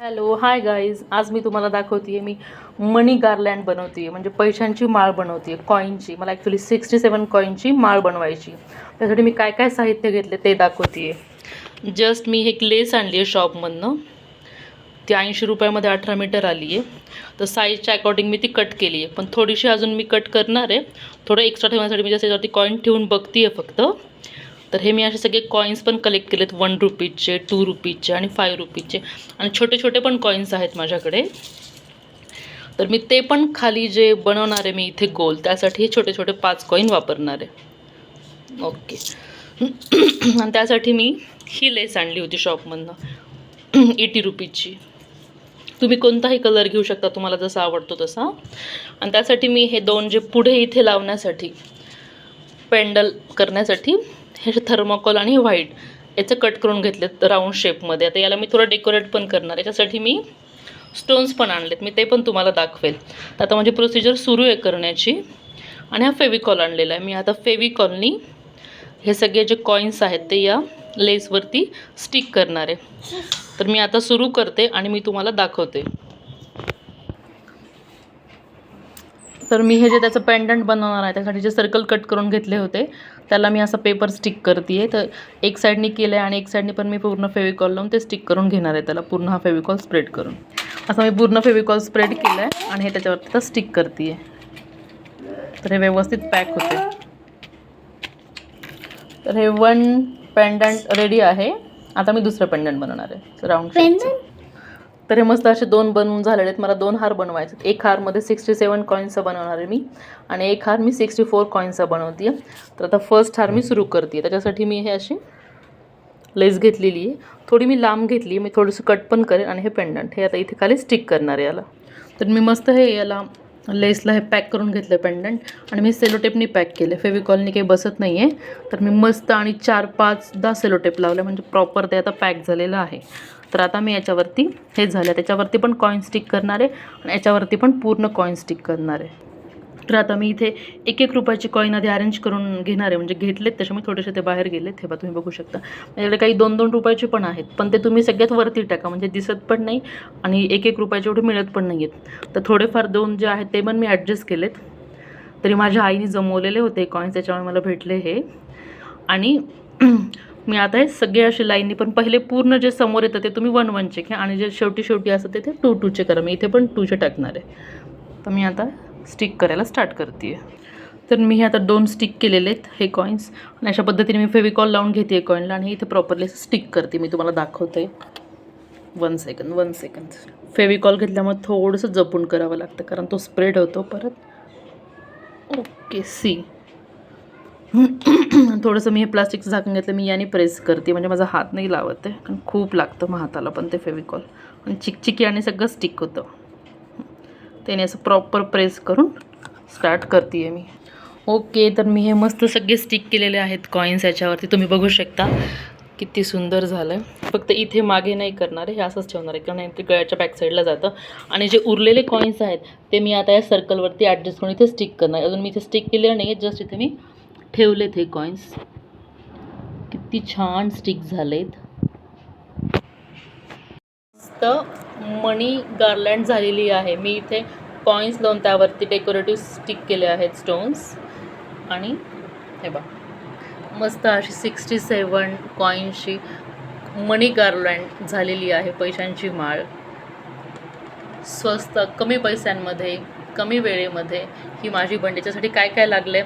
Hello hi guys, आज मी तुम्हाला दाखवते मी मनी गार्लँड बनवते म्हणजे पैशांची माळ बनवते कॉईनची. मला ॲक्च्युली 67 कॉईनची माळ बनवायची. त्यासाठी मी काय काय साहित्य घेतले ते दाखवते. जस्ट मी एक लेस आणली आहे शॉपमधनं. ती 80 रुपयामध्ये 18 मीटर आली आहे. तर साईजच्या अकॉर्डिंग मी ती कट केली आहे, पण थोडीशी अजून मी कट करणार आहे. थोडं एक्स्ट्रा ठेवण्यासाठी मी त्याच्यावरती कॉईन ठेवून बघते आहे फक्त. तर हे मी असे सगळे कॉईन्स पण कलेक्ट केलेत, 1 रुपीजचे, 2 रुपीजचे आणि 5 रुपीजचे, आणि छोटे छोटे पण कॉईन्स आहेत माझ्याकडे. तर मी ते पण खाली जे बनवणार आहे मी इथे गोल, त्यासाठी हे छोटे छोटे 5 कॉईन वापरणार आहे. ओके. आणि त्यासाठी मी ही लेस आणली होती शॉपमधनं 80 रुपीजची. तुम्ही कोणताही कलर घेऊ शकता तुम्हाला जसा आवडतो तसा. आणि त्यासाठी मी हे दोन जे पुढे इथे लावण्यासाठी पेंडल करण्यासाठी हे थर्मोकॉल आणि व्हाईट याचं कट करून घेतलेत राऊंड शेपमध्ये. आता याला मी थोडं डेकोरेट पण करणार आहे. त्याच्यासाठी मी स्टोन्स पण आणलेत, मी ते पण तुम्हाला दाखवेल. तर आता माझी प्रोसिजर सुरू आहे करण्याची. आणि हा फेविकॉल आणलेला आहे मी. आता फेविकॉलनी हे सगळे जे कॉईन्स आहेत ते या लेसवरती स्टिक करणार आहे. तर मी आता सुरू करते आणि मी तुम्हाला दाखवते. तर मी हे जे त्याचं पेंडंट बनवणार आहे त्यासाठी जे सर्कल कट करून घेतले होते त्याला मी असं पेपर स्टिक करते आहे. तर एक साईडनी केलं आहे आणि एक साईडनी पण मी पूर्ण फेविकॉल लावून ते स्टिक करून घेणार आहे त्याला, पूर्ण हा फेविकॉल स्प्रेड करून. असं मी पूर्ण फेविकॉल स्प्रेड केलं आहे आणि हे त्याच्यावरती आता स्टिक करते आहे. तर हे व्यवस्थित पॅक होते. तर हे 1 पेंडंट रेडी आहे. आता मी दुसरं पेंडंट बनवणार आहे राऊंड शेपचं. तर हे मस्त असे 2 बनवून झालेले आहेत. मला 2 हार बनवायचे. एक हारमध्ये 67 कॉईन्सचा बनवणार आहे मी आणि एक हार मी 64 कॉईन्सचा बनवते आहे. तर आता फर्स्ट हार मी सुरू करते आहे. त्याच्यासाठी मी हे अशी लेस घेतलेली आहे. थोडी मी लांब घेतली, मी थोडंसं कट पण करेन. आणि हे पेंडंट हे आता इथे खाली स्टिक करणार आहे याला. तर मी मस्त हे याला लेसला हे पॅक करून घेतलं पेंडंट आणि मी सेलोटेपनी पॅक केलं. फेविकॉलनी काही बसत नाही आहे. तर मी मस्त आणि 4-5दा सेलोटेप लावलं म्हणजे प्रॉपर ते आता पॅक झालेलं आहे. तर आता मी याच्यावरती हे झालं, त्याच्यावरती पण कॉईन स्टिक करणार आहे आणि याच्यावरती पण पूर्ण कॉईन स्टिक करणार आहे. तर आता मी इथे 1-1 रुपयाचे कॉईन आधी अरेंज करून घेणार आहे. म्हणजे घेतलेत त्याच्यामुळे थोडेसे ते बाहेर गेलेत. हे बघा तुम्ही बघू शकता. माझ्याकडे काही 2-2 रुपयाचे पण आहेत, पण ते तुम्ही सगळ्यात वरती टाका म्हणजे दिसत पण नाही आणि 1-1 रुपयाचे एवढे मिळत पण नाही आहेत. तर थोडेफार 2 जे आहेत ते पण मी ॲडजस्ट केलेत. तरी माझ्या आईने जमवलेले होते कॉईन्स, त्याच्यामुळे मला भेटले हे. आणि मी आता हे सगळे असे लाईननी, पण पहिले पूर्ण जे समोर येतं ते तुम्ही 1-1चे घ्या आणि जे शेवटी असतं ते 2-2चे करा. मी इथे पण 2चे टाकणार आहे. तर मी आता स्टिक करायला स्टार्ट करते आहे. तर मी हे आता 2 स्टिक केलेले आहेत हे कॉईन्स आणि अशा पद्धतीने मी फेविकॉल लावून घेते आहे कॉईनला आणि इथे प्रॉपरली स्टिक करते. मी तुम्हाला दाखवते. 1 सेकंद. फेविकॉल घेतल्यामुळे थोडंसं जपून करावं लागतं कारण तो स्प्रेड होतो परत. Okay see. थोडंसं मी हे प्लास्टिकचं झाकण घेतलं, मी याने प्रेस करते म्हणजे माझा हात नाही लावत आहे कारण खूप लागतं मग हाताला पण ते फेविकॉल आणि चिकचिकी आणि सगळं स्टिक होतं. त्याने असं प्रॉपर प्रेस करून स्टार्ट करते आहे मी. ओके. तर मी हे मस्त सगळे स्टिक केलेले आहेत कॉईन्स याच्यावरती. तुम्ही बघू शकता किती सुंदर झालं आहे. फक्त इथे मागे नाही करणार आहे, हे असंच ठेवणार आहे कारण ते गळ्याच्या बॅक साईडला जातं. आणि जे उरलेले कॉईन्स आहेत ते मी आता या सर्कलवरती ॲडजस्ट करून इथे स्टिक करणार. अजून मी इथे स्टिक केलेलं नाही आहे, जस्ट इथे मी ठेवलेत हे कॉईन्स. किती छान स्टिक झालेत. मस्त मनी गार्लँड झालेली आहे. मी इथे कॉईन्स लावून त्यावरती डेकोरेटिव्ह स्टिक केले आहेत स्टोन्स. आणि हे बघा मस्त अशी 67 कॉईन्सची मनी गार्लँड झालेली आहे. पैशांची माळ स्वस्त कमी पैशांमध्ये कमी वेळेमध्ये ही माझी बन. त्याच्यासाठी काय काय लागले?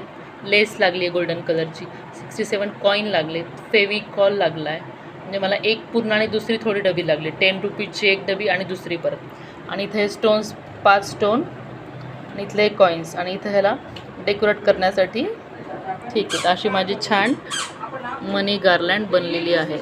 लेस लागली आहे गोल्डन कलरची, 67 कॉईन लागले, फेविकॉल लागला आहे म्हणजे मला एक पूर्ण आणि दुसरी थोडी डबी लागली. 10 रुपीजची एक डबी आणि दुसरी परत. आणि इथे स्टोन्स 5 स्टोन आणि इथले कॉईन्स आणि इथे ह्याला डेकोरेट करण्यासाठी. ठीक आहे. अशी माझी छान मनी गार्लँड बनलेली आहे.